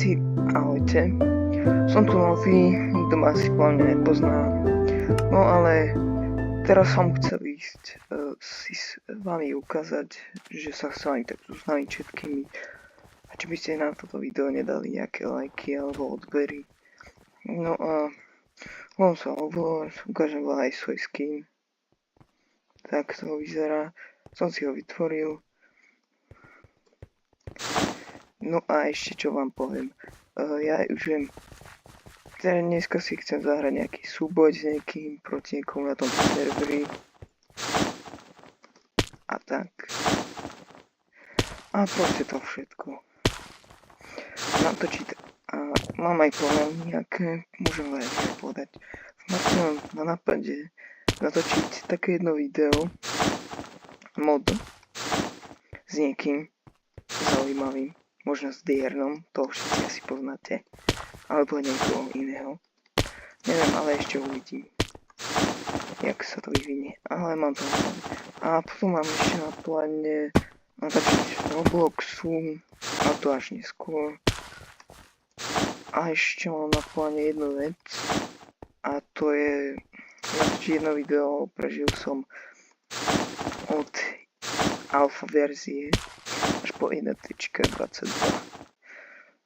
všetci, ahojte. Som tu nový, nikto ma asi plne nepozná. No ale teraz som chcel ísť si s vami ukázať, že sa s vami tak zoznámiť všetkými. A či by ste na toto video nedali nejaké lajky alebo odbery. No a volám sa Ovo, ukážem vám aj svoj skin. Tak to vyzerá. Som si ho vytvoril. No a ešte čo vám poviem. Ja už viem, teda dneska si chcem zahrať nejaký súboj s niekým proti niekomu na tomto serveri. A tak. A proste to všetko. Natočiť. A mám aj plány nejaké, môžem aj povedať. Mám na nápade natočiť také jedno video. Mod. S niekým zaujímavým. Možno s Diernom, to všetci asi poznáte. Alebo niekoho iného. Neviem, ale ešte uvidím. Jak sa to vyvinie. Ale mám to na pláne. A potom mám ešte na pláne natočiť Robloxu. A to až neskôr. A ešte mám na pláne jednu vec. A to je natočiť jedno video. Prežil som od alfa verzie až po 1.22.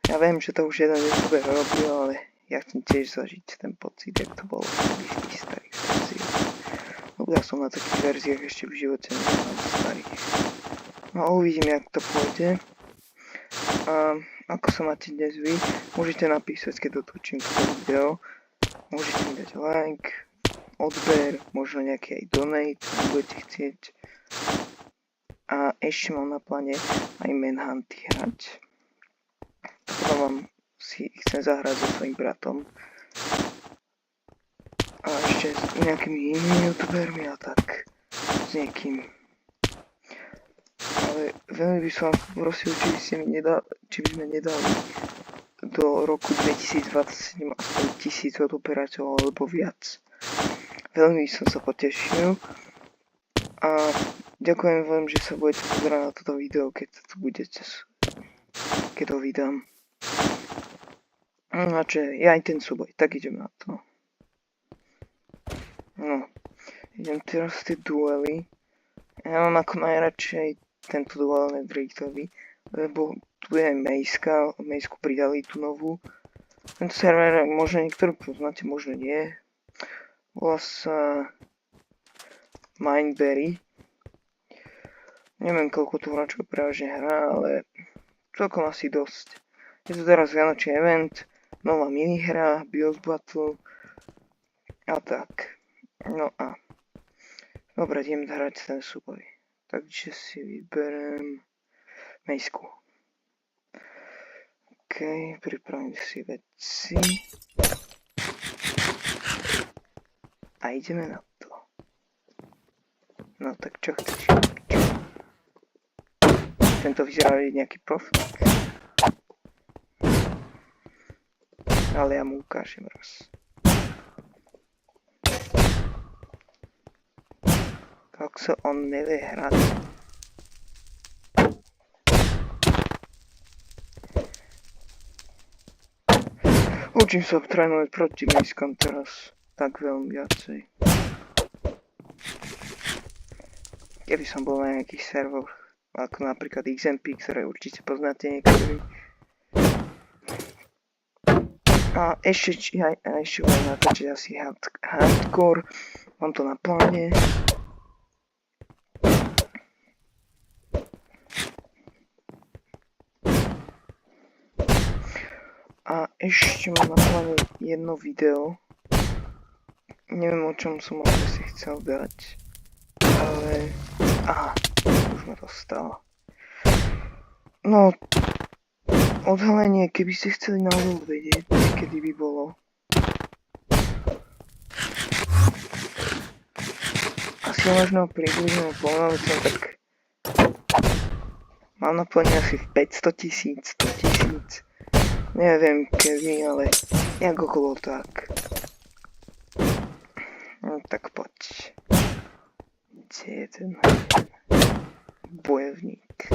Ja viem, že to už jeden youtuber robil, ale ja chcem tiež zažiť ten pocit, jak to bolo v tých starých verziách. Lebo ja som na takých verziách ešte v živote nemám starých. No a uvidím, jak to pôjde. A ako sa máte dnes vy, môžete napísať, keď dotočím toto video. Môžete mi dať like, odber, možno nejaký aj donate, ak budete chcieť. A ešte mám na pláne aj Manhunty hrať. Potom vám si chcem zahrať so svojím bratom. A ešte s nejakými inými youtubermi a tak. S niekým. Ale veľmi by som vás prosil, či by sme nedali do roku 2027 aspoň 1000 odoperáčov alebo viac. Veľmi by som sa potešil. A ďakujem vám, že sa budete pozerať na toto video, keď to vydám. No a čo, ja aj ten súboj, tak idem na to. No, idem teraz tie duely. Ja mám ako najradšej tento duel Netheriteový, lebo tu je aj Mejsku pridali tú novú. Tento server možno niektorý poznáte, možno nie. Volá sa Mindberry. Neviem, koľko tu hráčov prevažne hrá, ale celkom asi dosť. Je to teraz vianočný event, nová minihra, BIOS Battle a tak. No a dobre, idem hrať ten súboj. Takže si vyberiem Mejsku. OK, pripravím si veci. A ideme na to. No tak čo chceš? Tento vyzerá nejaký profík. Ale ja mu ukážem raz. Tak sa on nevie hrať. Učím sa trénovať proti Mejskam teraz. Tak veľmi viacej. Keby som bol na nejakých servoch, ako napríklad XMP, ktoré určite poznáte niektorí. A ešte budem natočiť asi hardcore, mám to na pláne. A ešte mám na pláne jedno video. Neviem, o čom som si chcel dať, ale... Aha, už ma to stalo. No, odhalenie, keby ste chceli náhodou vedieť, kedy by bolo. Asi možno približne polnovice, tak... Mám na pláne asi 500 000, 100 000. Neviem kedy, ale nejak okolo tak. No tak poď. Kde je ten bojovník?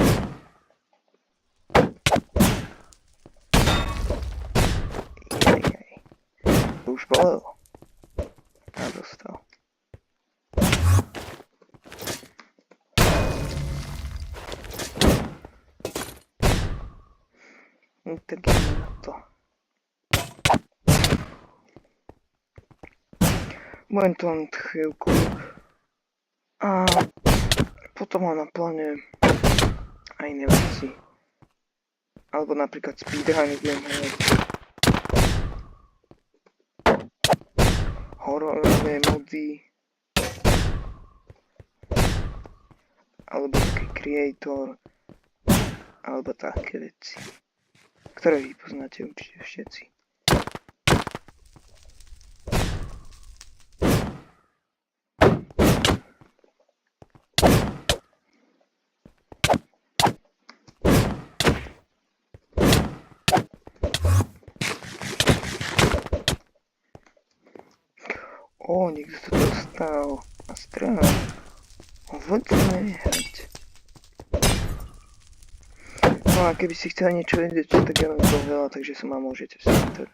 už bolelo. A dostal. No, tak ideme na to. Budem tu len chvíľku. A potom ho naplánujem aj iné veci. Alebo napríklad speedruny budem hrať. Hororové mody. Alebo taký creator. Alebo také veci. Ktoré vy poznáte určite všetci. Niekto to dostal na stranu. Vôbec nehrať. No a keby si chceli niečo vedieť, tak ja vám to veľa, takže sa ma môžete spýtať.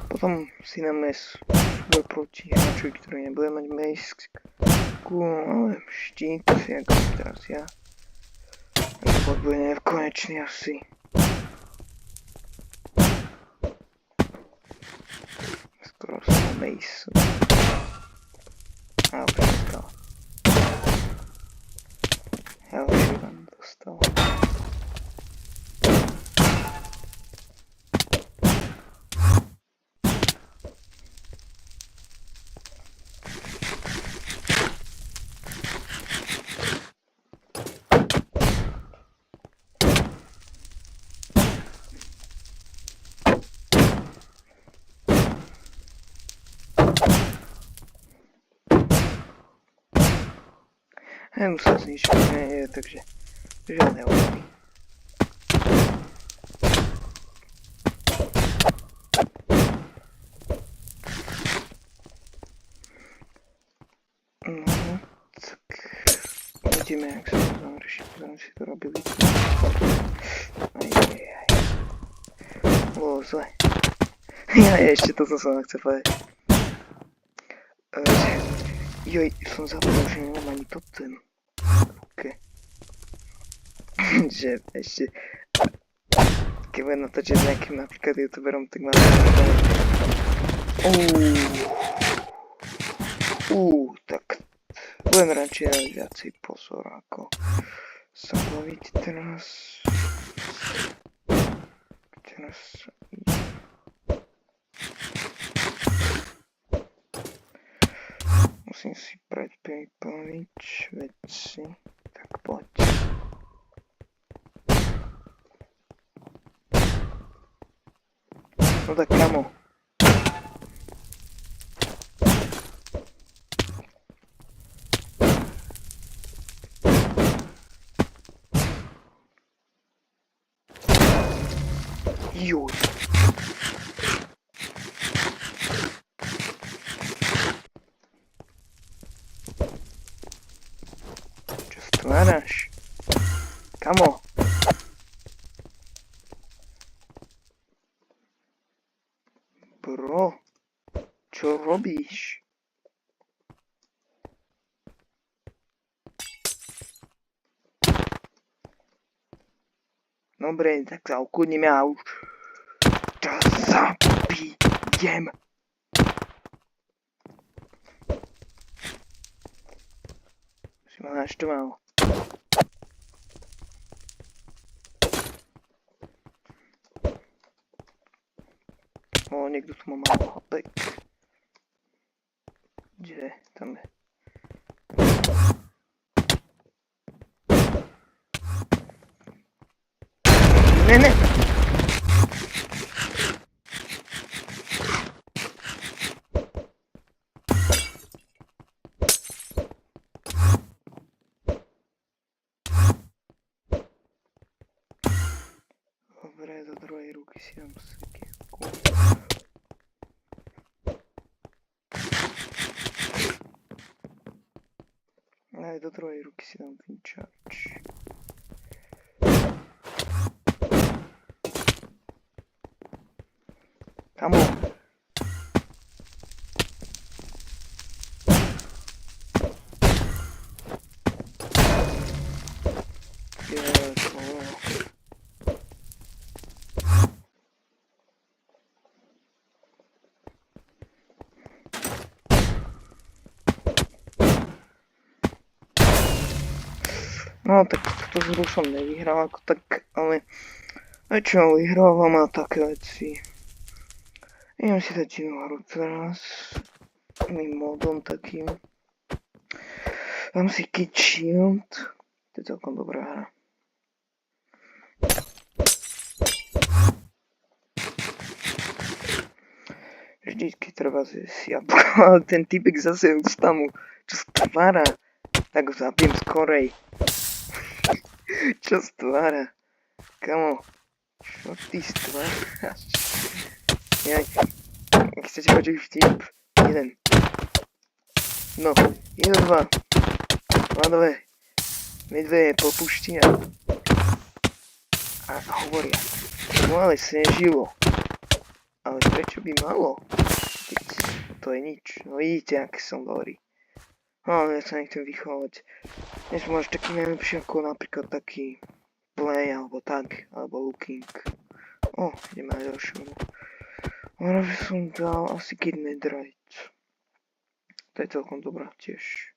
Potom si na mes boj proti hráčovi, ktorý nebude mať mesku, ale štít, ako teraz ja. Boj bude nekonečný asi. Skoro som Mason. A už dostal. Ja už vám dostal. Musel si nič nie, takže žiadne obavy. No, tak uvidíme, jak sa to zamrší, potom si to robili. Ajajaj. Bolo zle. Ja ešte to som chcel povedať. Joj, som zabudol, že nemám ani totem. Že ešte keď budem natáčať s nejakým napríklad youtuberom, tak mám tak budem radšej dať viacej pozor, ako sa baviť teraz. Musím si pripraviť veci, tak poď. No tak kamo. Joj. Čo stváraš? Kamo. Bro, čo robíš? Dobre, tak sa ukludníme a už ťa zabijem. Si ma naštval. Niekto tu má malo hapek. Kde? Tam je. Ne. Dobre, do druhej ruky si dám sekierku. Aj do druhej ruky si dám vinčač. Kamo. No tak to s Rusom nevyhral ako tak, ale väčšinou vyhrávam a také veci. Idem si dať inú hru teraz. Iným modom takým. Dám si Kid Shield. To je celkom dobrá hra. Vždycky treba zjesť jablko, ale ten typek zase ustamu. Čo stvára? Tak ho zabijem skorej. Čo stvára? Kamo, čo ty stváraš? Jaj, chcete počuť vtip? Jeden. No, 1, 2. Hladové medveje popuštia. A hovoria, no ale sa nežilo. Ale prečo by malo? To je nič. No vidíte, aký som dobrý. No, ja sa nechcem vychovať. Nie som až taký najlepší ako napríklad taký Play, alebo tak, alebo Looking. O, ideme na ďalšiu. Ale že som dal asi Kid Netherite. To je celkom dobrá tiež.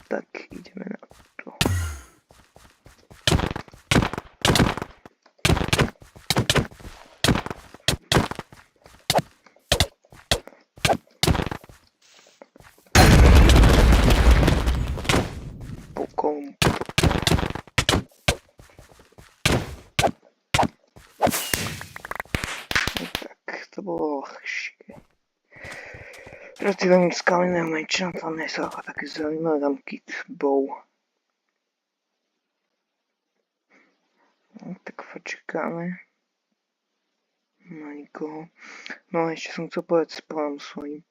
Tak, ideme na to. Pokom. Tak, to bolo ľahšie. Teraz si dám z kamenného meča, tam nie sú ako také zaujímavé, dám Kid Bow. No, tak počkáme. Na nikoho. No a ešte som chcel povedať spolám svojim.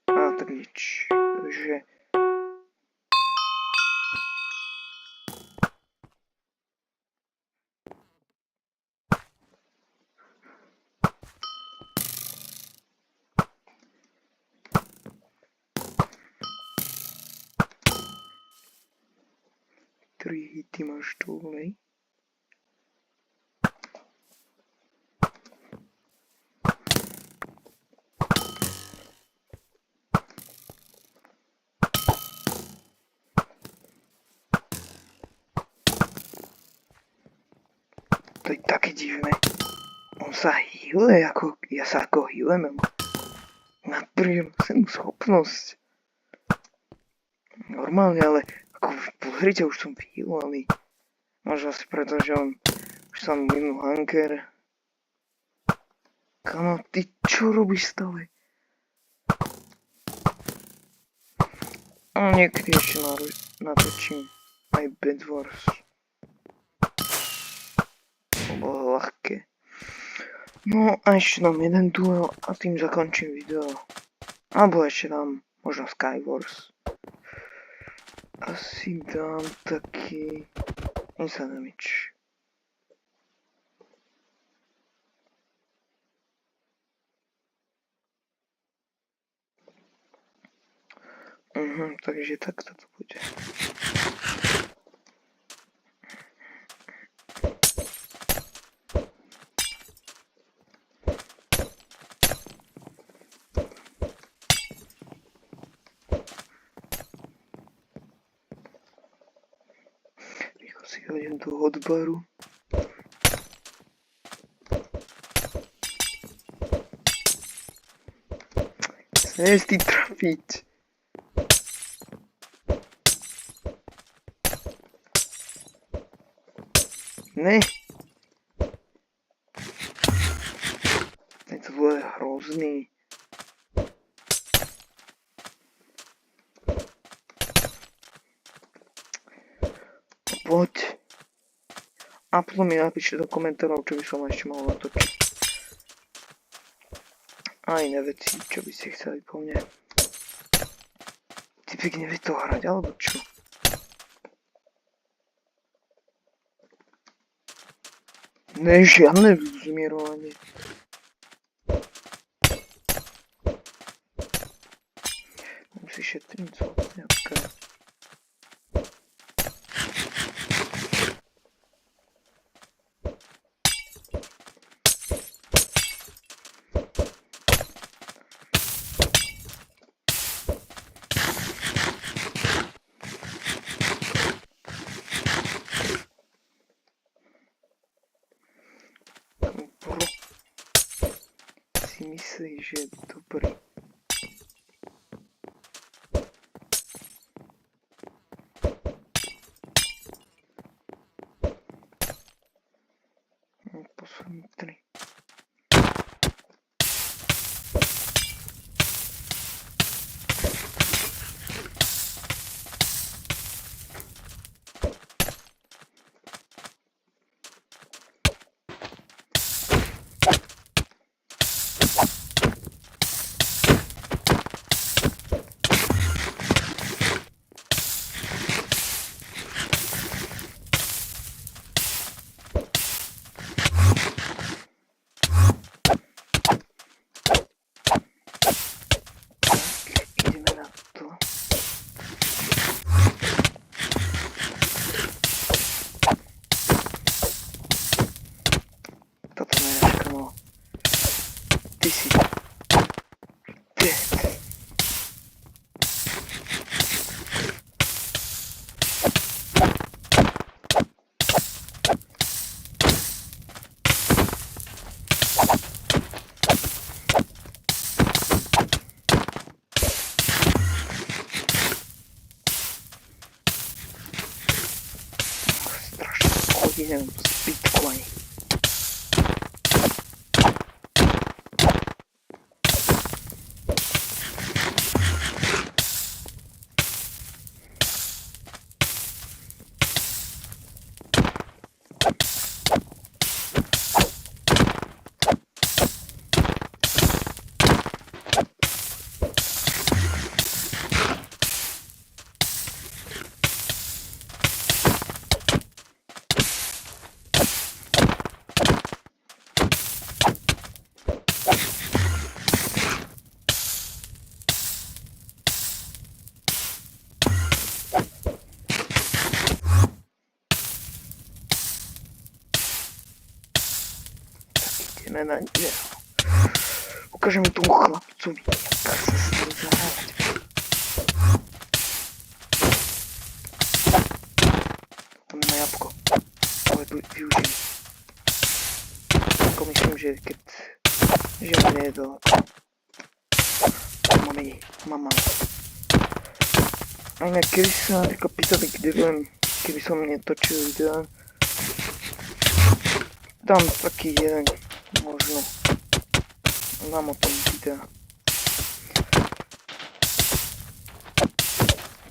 Tak nič. Takže... Tri hity máš dole. To je také divné. On sa hýle, ako ja sa ako hýlem. Nadprirodzenú schopnosť. Normálne, ale ako pozrite, už som vyhýlený. Možno asi preto, že on už sa mu minul hanker. Kamo, ty čo robíš stále? A niekedy ešte natočím aj Bed Wars. To bolo ľahké. No a ešte dám jeden duel a tým zakončím video. Alebo ešte dám možno Skywars. Asi dám taký Instant Damage. Takže takto to bude. Rýchlo si hodím do hotbaru. Chceš ty trafiť. Ne. To bude hrozný. Poď. A potom mi napíšte do komentárov, čo by som ešte mohol natočiť. A iné veci, čo by ste chceli po mne. Typek nevie to hrať, alebo čo? Ne, žiadne zmierovanie. Tam si šetrím cvapňatka. Si myslí, že je dobrý. Poslední 3. Idem z Bitcoin. Ideme na ne. Ukážeme tomu chlapcovi, jak sa s ním zahrať. Tam na jabko. Ale využijem. Ako myslím, že keď... že ma nie je daleko. Mám malo. A inak, keby sa napríklad pýtali, kde budem, keby som netočil videa, dám taký jeden, možno, dám o tom videa.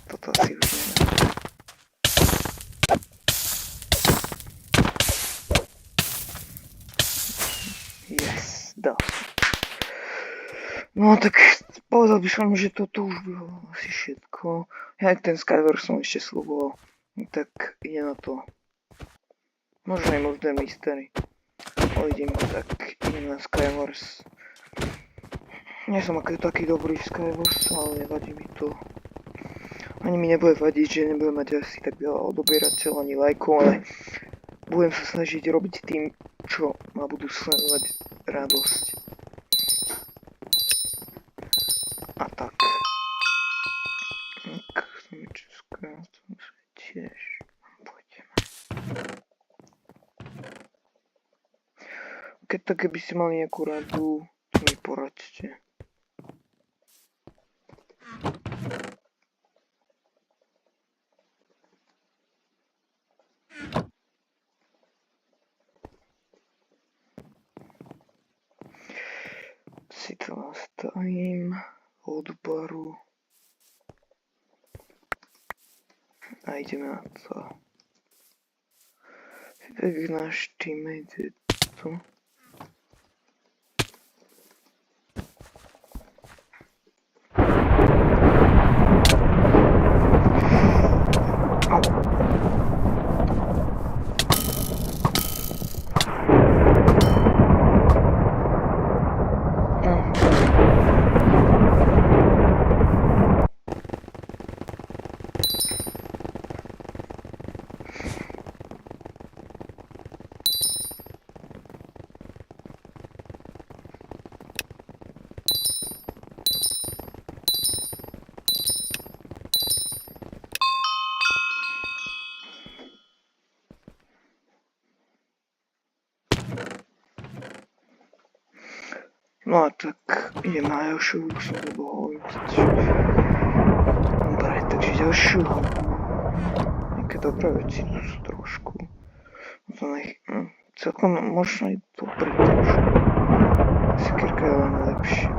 Toto asi už nedám. Yes, dal som. No tak povedal by som, že toto už bylo asi všetko. Ja aj ten Skywars som ešte sluboval, tak ide na to. Možno aj Murder Mystery. Uvidím, tak idem na Skywars. Nie som taký dobrý v Skywars, ale nevadí mi to. Ani mi nebude vadiť, že nebudem mať asi tak veľa odobierateľov ani lajkov, ale budem sa snažiť robiť tým, čo ma budú sledovať radosť. A tak. Tak, Česká, to sa tiež. Poďme. Keď tak, keby ste mali nejakú radu, to mi poradte. Si to nastavím od baru a ideme na to. Tak náš teammate je tu. No a tak idem na ďalšiu, už som dobohol. Dobre, takže ďalšiu hodinu. Nejaké dobré veci tu sú trošku. Celkom možno aj dobré trošku. Sekierka je len lepšia.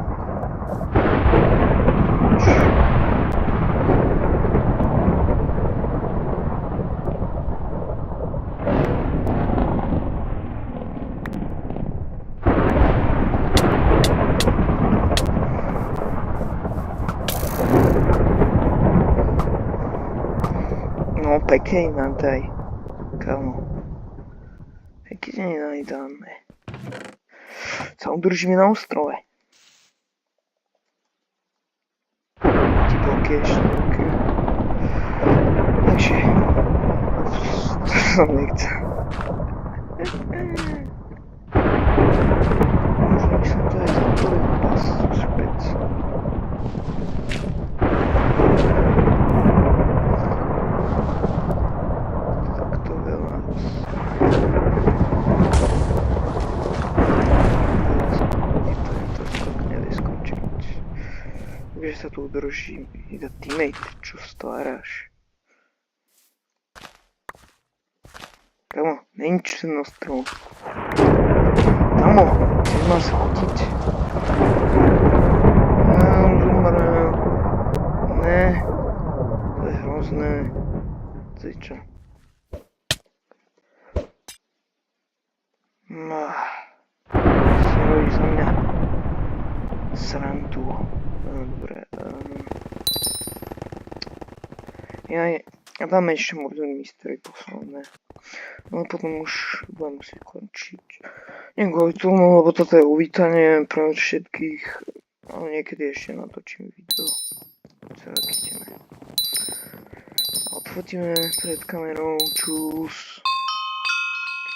No pekne nám daj, kámo. Pekne nám dáme. Sa udržíme na ostrove. Ti bloky ešte bloky. Takže... To som nechcel. Možno by som to aj zapolil pas späť. Takto veľa. Že sa tu udrží iba teammate, čo stváraš. Kamo, není čo ten ostrov. Kamo, chceš ma schodiť? Už umrel. Ne, to je hrozné. To je čo? Si robíš za mňa srandu. Dobre. Ja dáme ešte Murder Mystery posledné. Ale potom už budem musieť končiť. Nie kvôli tomu, lebo toto je uvítanie pre všetkých. Ale niekedy ešte natočím video. Celé ideme. Odfotíme pred kamerou. Čus.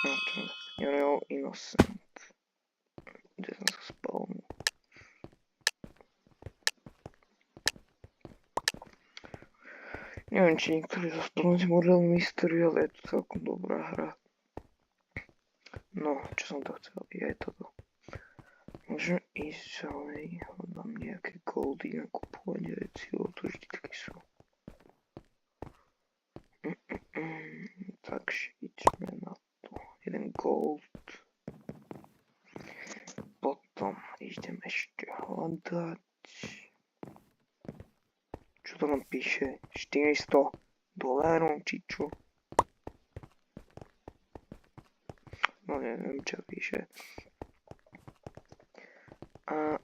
No čo? You're innocent. Kde som sa spavnul? Neviem, či niektorí zaspomnúť Murder Mystery, ale je to celkom dobrá hra. No, čo som to chcel, je toto. Môžem ísť ďalej, hľadám nejaké goldy na kupovanie veci, lebo to vždy taký sú. Takže ideme na to. Jeden gold. Potom idem ešte hľadať. Čo to nám píše? 400 dolárov, či čo? No neviem, čo píše. A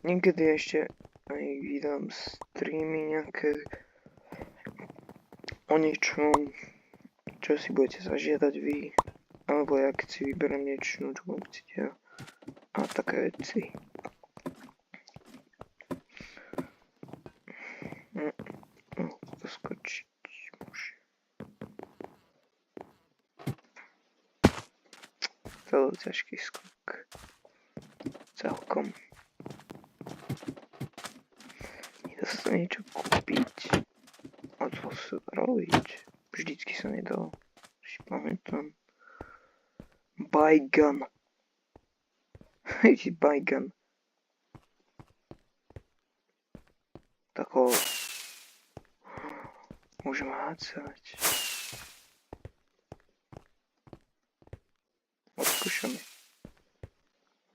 niekedy ešte aj vydám streamy nejaké o niečom, čo si budete zažiadať vy. Alebo ja keď si vyberiem niečo, čo budem chcieť ja. A také veci. Skočiť môže. To je ťažký skok. Celkom. Nedá sa niečo kúpiť. A to sa dá robiť. Vždycky sa nedalo. Si pamätám. Buy gun. Hej, buy gun. Tako... Môžem hádzať. Odskúšame.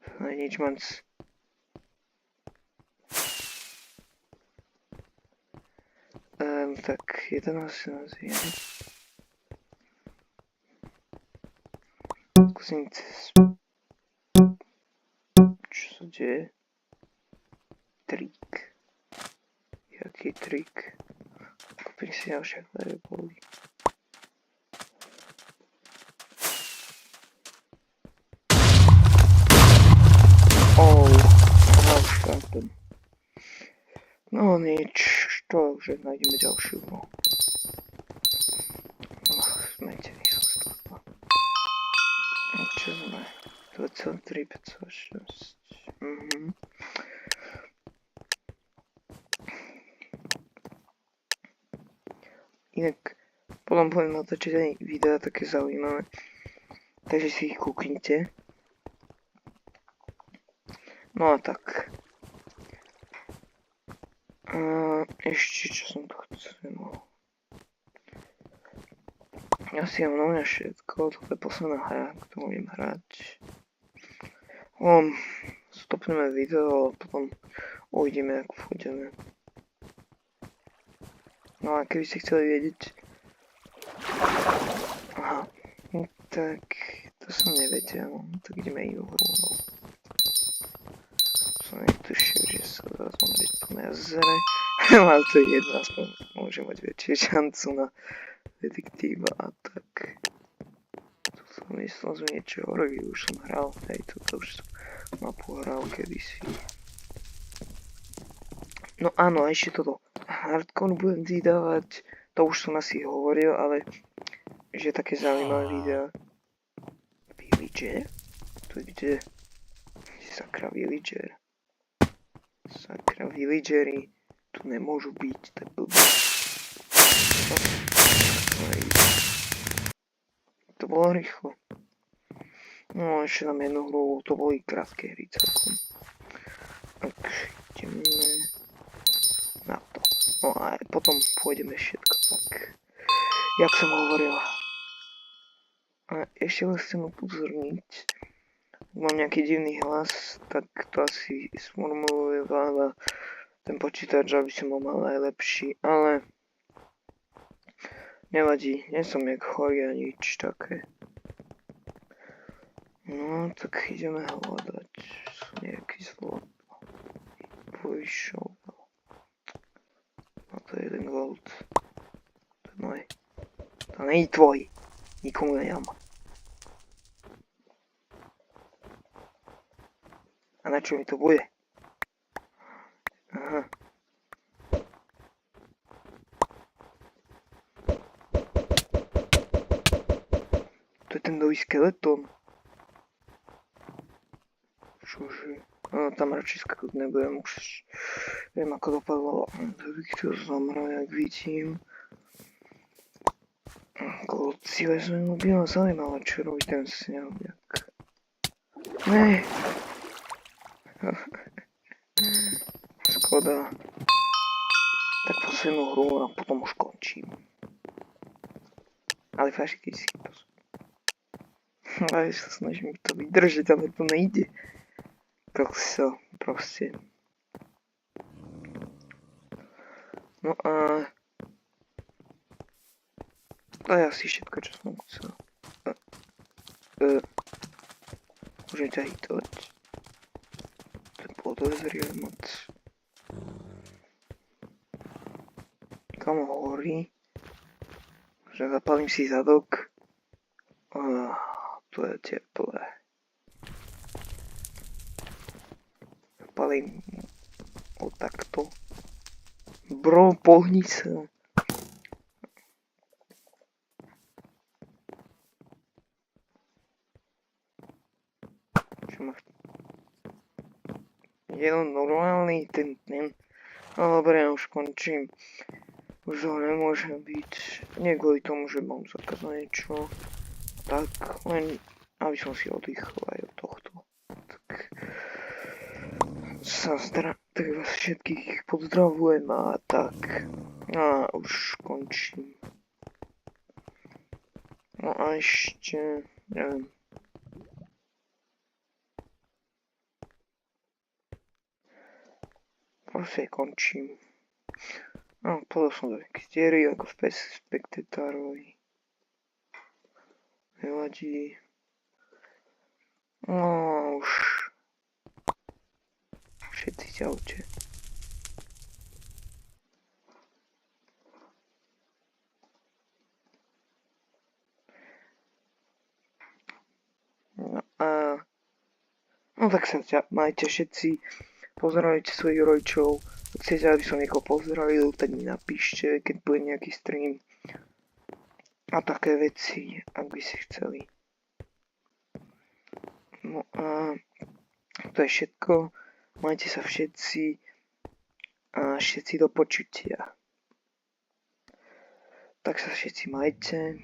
To je nič moc. Tak 11 nazviem. fotosyntéz. Čo sa deje? Trik. Jaký trik? Kúpim si ďalšie firebally. Už chápem. No nič, to už nájdeme ďalšiu. Zmetený som z toho. Čo sme? 2,3, 5,6. Inak potom poviem natočiť aj videa také zaujímavé. Takže si ich kúknite. No a tak. Ešte čo som to chcel. Ja si mám na mňa všetko. Toto je posledná hra, ktorú budem hrať. Stopneme video a potom uvidíme, ako pôjdeme. No a keby ste chceli vedieť... Aha. Tak... To som nevedel. Tak ideme inú hru. Som netušil, že sa dá zomrieť po jazere. Ale to je jedno, aspoň môže mať väčšiu šancu na detektíva a tak. Tu som myslel, že niečo horové už som hral. Hej, toto už som mapu hral kedysi. No áno, ešte toto. Hardcore budem vydávať, to už som asi hovoril, ale že je také zaujímavé video. Villager? To je kde? Sakra Villager. Sakra Villagery. Tu nemôžu byť, to je blbé. To bolo rýchlo. No ešte nám jednu hru, to boli krátke hry celkom. Tak ideme na to. No a potom pôjdeme všetko tak, jak som hovoril. A ešte vás chcem upozorniť, mám nejaký divný hlas, tak to asi smurmuluje veľa ten počítač, aby som ho mal najlepší, ale nevadí, nie som jak chorý a nič také. No, tak ideme hľadať, sú nejaký zlot. Vyšiel. No to je jeden gold. To je môj. To nie je tvoj. Nikomu nedám. A na čo mi to bude? Aha. To je ten nový skeleton. Čože? No tam radšej skakať nebudem, už viem ako dopadlo. To bych to zomrel, jak vidím. Gold si vezmem, by ma zaujímalo, čo robí ten sňaviak. Ne. Škoda. Tak poslednú hru a potom už končím. Ale fašiky si ale sa snažím to vydržať, ale to nejde. Kokso, proste. No a... To je asi všetko, čo som chcel. Môžem ťa hitovať. To je podozrivé moc. Kam horí? Že zapalím si zadok. To je teplé. Zapalím ho takto. Bro, pohni sa. Je on normálny ten. No dobre, ja už končím. Už ho nemôžem byť. Nie kvôli tomu, že mám zákaz na niečo. Tak, len aby som si oddychol aj od tohto. Tak vás všetkých pozdravujem a tak. A už končím. No a ešte, neviem. Proste končím. No, povedal som do nejaké diery, ako v Spectatárovi. Nevadí. No už všetci čaute. No a no tak sa majte všetci, pozdravujte svojich rodičov. Ak chcete, aby som niekoho pozdravil, tak mi napíšte, keď bude nejaký stream. A také veci, ak by si chceli. No a to je všetko. Majte sa všetci a všetci do počutia. Tak sa všetci majte.